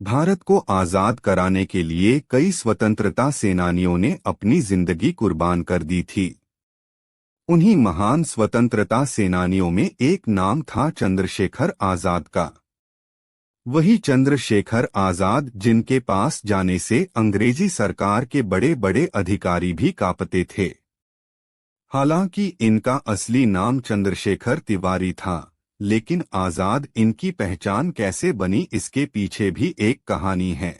भारत को आजाद कराने के लिए कई स्वतंत्रता सेनानियों ने अपनी जिंदगी कुर्बान कर दी थी। उन्हीं महान स्वतंत्रता सेनानियों में एक नाम था चंद्रशेखर आजाद का। वही चंद्रशेखर आजाद जिनके पास जाने से अंग्रेजी सरकार के बड़े बड़े अधिकारी भी कांपते थे। हालांकि इनका असली नाम चंद्रशेखर तिवारी था, लेकिन आजाद इनकी पहचान कैसे बनी इसके पीछे भी एक कहानी है।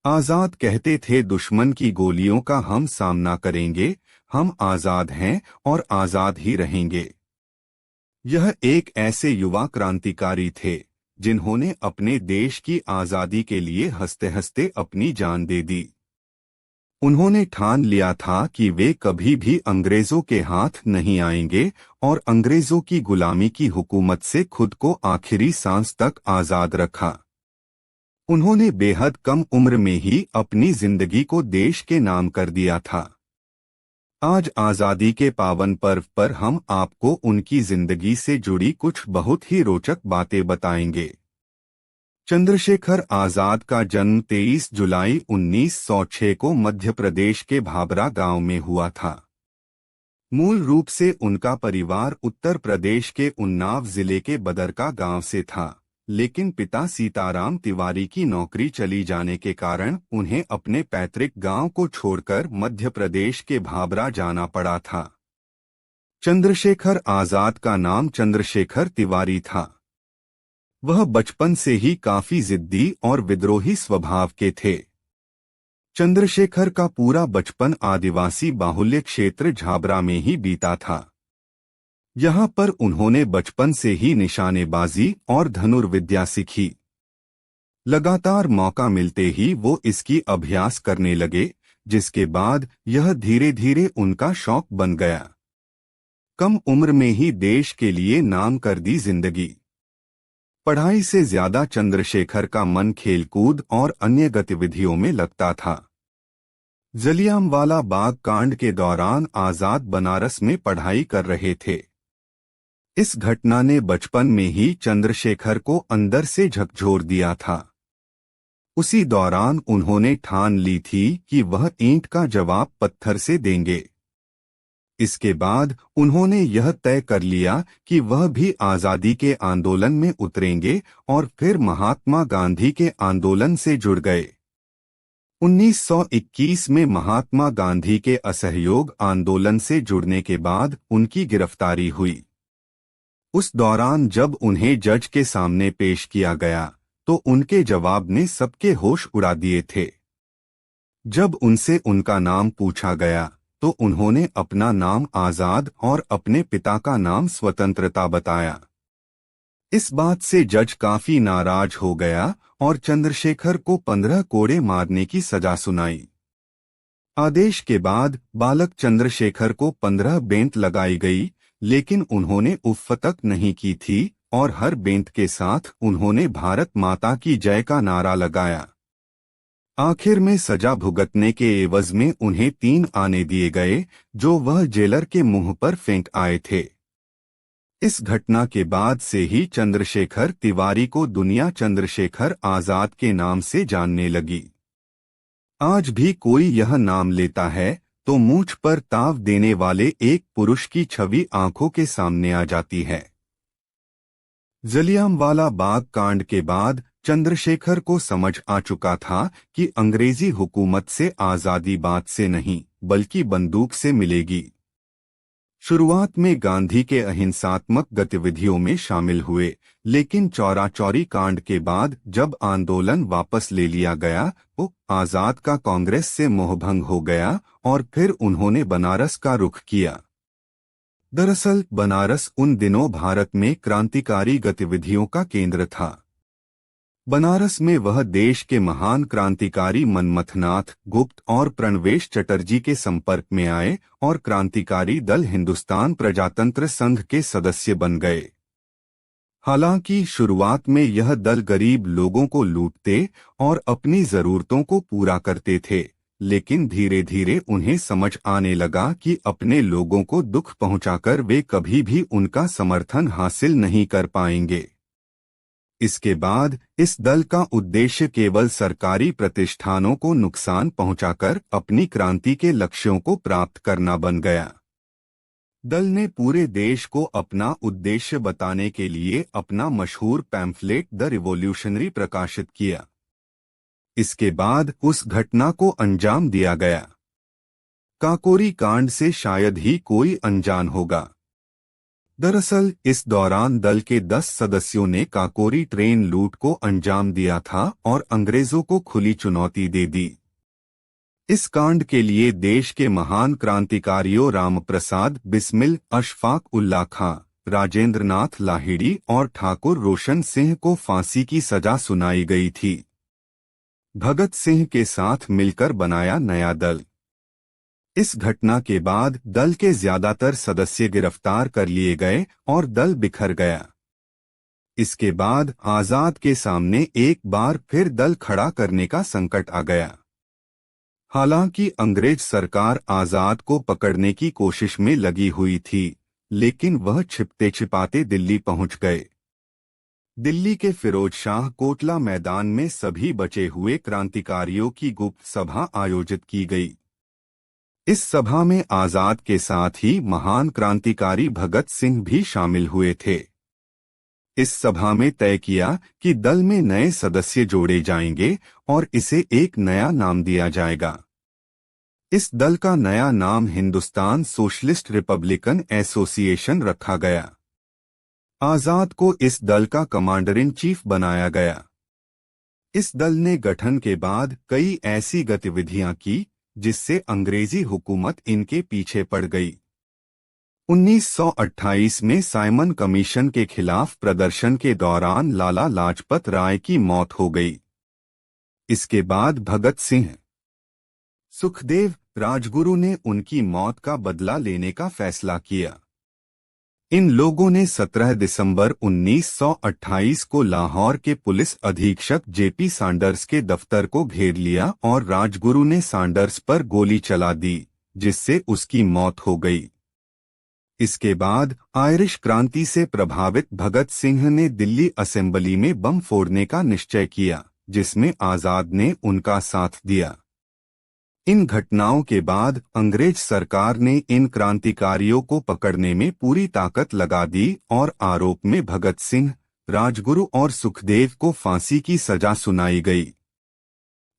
आजाद कहते थे, दुश्मन की गोलियों का हम सामना करेंगे, हम आजाद हैं और आजाद ही रहेंगे। यह एक ऐसे युवा क्रांतिकारी थे जिन्होंने अपने देश की आजादी के लिए हंसते हंसते अपनी जान दे दी। उन्होंने ठान लिया था कि वे कभी भी अंग्रेजों के हाथ नहीं आएंगे और अंग्रेजों की गुलामी की हुकूमत से खुद को आखिरी सांस तक आजाद रखा। उन्होंने बेहद कम उम्र में ही अपनी जिंदगी को देश के नाम कर दिया था। आज आजादी के पावन पर्व पर हम आपको उनकी जिंदगी से जुड़ी कुछ बहुत ही रोचक बातें बताएंगे। चंद्रशेखर आजाद का जन्म 23 जुलाई 1906 को मध्य प्रदेश के भाबरा गांव में हुआ था। मूल रूप से उनका परिवार उत्तर प्रदेश के उन्नाव जिले के बदरका गांव से था, लेकिन पिता सीताराम तिवारी की नौकरी चली जाने के कारण उन्हें अपने पैतृक गांव को छोड़कर मध्य प्रदेश के भाबरा जाना पड़ा था। चंद्रशेखर आजाद का नाम चंद्रशेखर तिवारी था। वह बचपन से ही काफी जिद्दी और विद्रोही स्वभाव के थे। चंद्रशेखर का पूरा बचपन आदिवासी बाहुल्य क्षेत्र झाबरा में ही बीता था। यहाँ पर उन्होंने बचपन से ही निशानेबाजी और धनुर्विद्या सीखी। लगातार मौका मिलते ही वो इसकी अभ्यास करने लगे, जिसके बाद यह धीरे धीरे उनका शौक बन गया। कम उम्र में ही देश के लिए नाम कर दी जिंदगी। पढ़ाई से ज्यादा चंद्रशेखर का मन खेलकूद और अन्य गतिविधियों में लगता था। जलियांवाला बाग कांड के दौरान आजाद बनारस में पढ़ाई कर रहे थे। इस घटना ने बचपन में ही चंद्रशेखर को अंदर से झकझोर दिया था। उसी दौरान उन्होंने ठान ली थी कि वह ईंट का जवाब पत्थर से देंगे। इसके बाद उन्होंने यह तय कर लिया कि वह भी आजादी के आंदोलन में उतरेंगे और फिर महात्मा गांधी के आंदोलन से जुड़ गए। 1921 में महात्मा गांधी के असहयोग आंदोलन से जुड़ने के बाद उनकी गिरफ्तारी हुई। उस दौरान जब उन्हें जज के सामने पेश किया गया तो उनके जवाब ने सबके होश उड़ा दिए थे। जब उनसे उनका नाम पूछा गया तो उन्होंने अपना नाम आजाद और अपने पिता का नाम स्वतंत्रता बताया। इस बात से जज काफी नाराज हो गया और चंद्रशेखर को 15 कोड़े मारने की सजा सुनाई। आदेश के बाद बालक चंद्रशेखर को 15 बेंत लगाई गई, लेकिन उन्होंने उफ तक नहीं की थी और हर बेंत के साथ उन्होंने भारत माता की जय का नारा लगाया। आखिर में सजा भुगतने के एवज में उन्हें 3 आने दिए गए, जो वह जेलर के मुंह पर फेंक आए थे। इस घटना के बाद से ही चंद्रशेखर तिवारी को दुनिया चंद्रशेखर आजाद के नाम से जानने लगी। आज भी कोई यह नाम लेता है तो मूंछ पर ताव देने वाले एक पुरुष की छवि आंखों के सामने आ जाती है। जलियांवाला बाग कांड के बाद चंद्रशेखर को समझ आ चुका था कि अंग्रेजी हुकूमत से आजादी बात से नहीं बल्कि बंदूक से मिलेगी। शुरुआत में गांधी के अहिंसात्मक गतिविधियों में शामिल हुए, लेकिन चौरा चौरी कांड के बाद जब आंदोलन वापस ले लिया गया तो आजाद का कांग्रेस से मोहभंग हो गया और फिर उन्होंने बनारस का रुख किया। दरअसल बनारस उन दिनों भारत में क्रांतिकारी गतिविधियों का केंद्र था। बनारस में वह देश के महान क्रांतिकारी मनमथनाथ गुप्त और प्रणवेश चटर्जी के संपर्क में आए और क्रांतिकारी दल हिंदुस्तान प्रजातंत्र संघ के सदस्य बन गए। हालांकि शुरुआत में यह दल गरीब लोगों को लूटते और अपनी जरूरतों को पूरा करते थे, लेकिन धीरे धीरे उन्हें समझ आने लगा कि अपने लोगों को दुख पहुंचाकर वे कभी भी उनका समर्थन हासिल नहीं कर पाएंगे। इसके बाद इस दल का उद्देश्य केवल सरकारी प्रतिष्ठानों को नुकसान पहुंचाकर अपनी क्रांति के लक्ष्यों को प्राप्त करना बन गया। दल ने पूरे देश को अपना उद्देश्य बताने के लिए अपना मशहूर पैम्फलेट द रिवॉल्यूशनरी प्रकाशित किया। इसके बाद उस घटना को अंजाम दिया गया। काकोरी कांड से शायद ही कोई अनजान होगा। दरअसल इस दौरान दल के 10 सदस्यों ने काकोरी ट्रेन लूट को अंजाम दिया था और अंग्रेजों को खुली चुनौती दे दी। इस कांड के लिए देश के महान क्रांतिकारियों रामप्रसाद बिस्मिल, अशफाक उल्लाह खां, राजेंद्र नाथ लाहिड़ी और ठाकुर रोशन सिंह को फांसी की सजा सुनाई गई थी। भगत सिंह के साथ मिलकर बनाया नया दल। इस घटना के बाद दल के ज्यादातर सदस्य गिरफ्तार कर लिए गए और दल बिखर गया। इसके बाद आजाद के सामने एक बार फिर दल खड़ा करने का संकट आ गया। हालांकि अंग्रेज सरकार आजाद को पकड़ने की कोशिश में लगी हुई थी, लेकिन वह छिपते छिपाते दिल्ली पहुंच गए। दिल्ली के फिरोज शाह कोटला मैदान में सभी बचे हुए क्रांतिकारियों की गुप्त सभा आयोजित की गई। इस सभा में आजाद के साथ ही महान क्रांतिकारी भगत सिंह भी शामिल हुए थे। इस सभा में तय किया कि दल में नए सदस्य जोड़े जाएंगे और इसे एक नया नाम दिया जाएगा। इस दल का नया नाम हिंदुस्तान सोशलिस्ट रिपब्लिकन एसोसिएशन रखा गया। आजाद को इस दल का कमांडर इन चीफ बनाया गया। इस दल ने गठन के बाद कई ऐसी गतिविधियां की जिससे अंग्रेजी हुकूमत इनके पीछे पड़ गई। 1928 में साइमन कमीशन के खिलाफ प्रदर्शन के दौरान लाला लाजपत राय की मौत हो गई। इसके बाद भगत सिंह, सुखदेव, राजगुरु ने उनकी मौत का बदला लेने का फैसला किया। इन लोगों ने 17 दिसंबर 1928 को लाहौर के पुलिस अधीक्षक जेपी सैंडर्स के दफ्तर को घेर लिया और राजगुरु ने सैंडर्स पर गोली चला दी, जिससे उसकी मौत हो गई। इसके बाद आयरिश क्रांति से प्रभावित भगत सिंह ने दिल्ली असेंबली में बम फोड़ने का निश्चय किया, जिसमें आजाद ने उनका साथ दिया। इन घटनाओं के बाद अंग्रेज सरकार ने इन क्रांतिकारियों को पकड़ने में पूरी ताकत लगा दी और आरोप में भगत सिंह, राजगुरु और सुखदेव को फांसी की सजा सुनाई गई।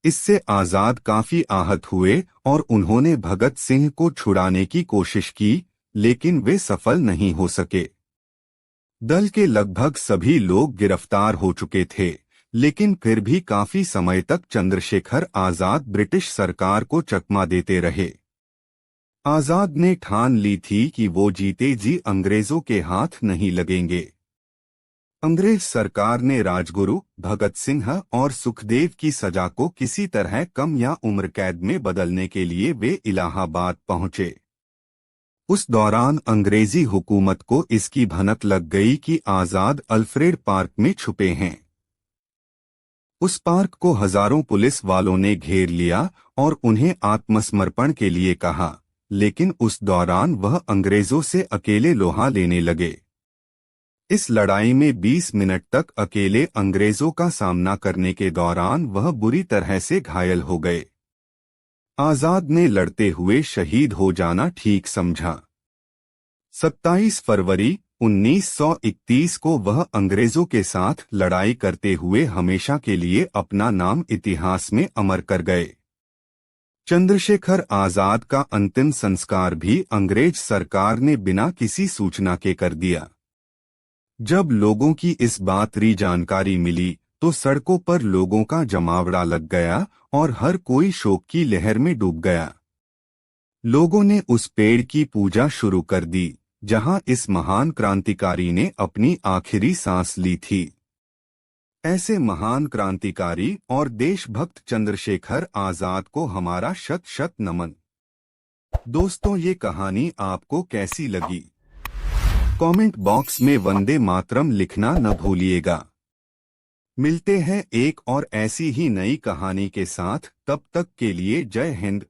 इससे आजाद काफी आहत हुए और उन्होंने भगत सिंह को छुड़ाने की कोशिश की, लेकिन वे सफल नहीं हो सके। दल के लगभग सभी लोग गिरफ्तार हो चुके थे, लेकिन फिर भी काफी समय तक चंद्रशेखर आजाद ब्रिटिश सरकार को चकमा देते रहे। आजाद ने ठान ली थी कि वो जीते जी अंग्रेजों के हाथ नहीं लगेंगे। अंग्रेज सरकार ने राजगुरु, भगत सिंह और सुखदेव की सजा को किसी तरह कम या उम्र कैद में बदलने के लिए वे इलाहाबाद पहुंचे। उस दौरान अंग्रेजी हुकूमत को इसकी भनक लग गई कि आजाद अल्फ्रेड पार्क में छुपे हैं। उस पार्क को हजारों पुलिस वालों ने घेर लिया और उन्हें आत्मसमर्पण के लिए कहा, लेकिन उस दौरान वह अंग्रेजों से अकेले लोहा लेने लगे। इस लड़ाई में 20 मिनट तक अकेले अंग्रेजों का सामना करने के दौरान वह बुरी तरह से घायल हो गए। आजाद ने लड़ते हुए शहीद हो जाना ठीक समझा। 27 फरवरी 1931 को वह अंग्रेजों के साथ लड़ाई करते हुए हमेशा के लिए अपना नाम इतिहास में अमर कर गए। चंद्रशेखर आजाद का अंतिम संस्कार भी अंग्रेज सरकार ने बिना किसी सूचना के कर दिया। जब लोगों की इस बात की जानकारी मिली तो सड़कों पर लोगों का जमावड़ा लग गया और हर कोई शोक की लहर में डूब गया। लोगों ने उस पेड़ की पूजा शुरू कर दी जहां इस महान क्रांतिकारी ने अपनी आखिरी सांस ली थी। ऐसे महान क्रांतिकारी और देशभक्त चंद्रशेखर आजाद को हमारा शत शत नमन। दोस्तों, ये कहानी आपको कैसी लगी? कमेंट बॉक्स में वंदे मातरम लिखना न भूलिएगा। मिलते हैं एक और ऐसी ही नई कहानी के साथ, तब तक के लिए जय हिंद।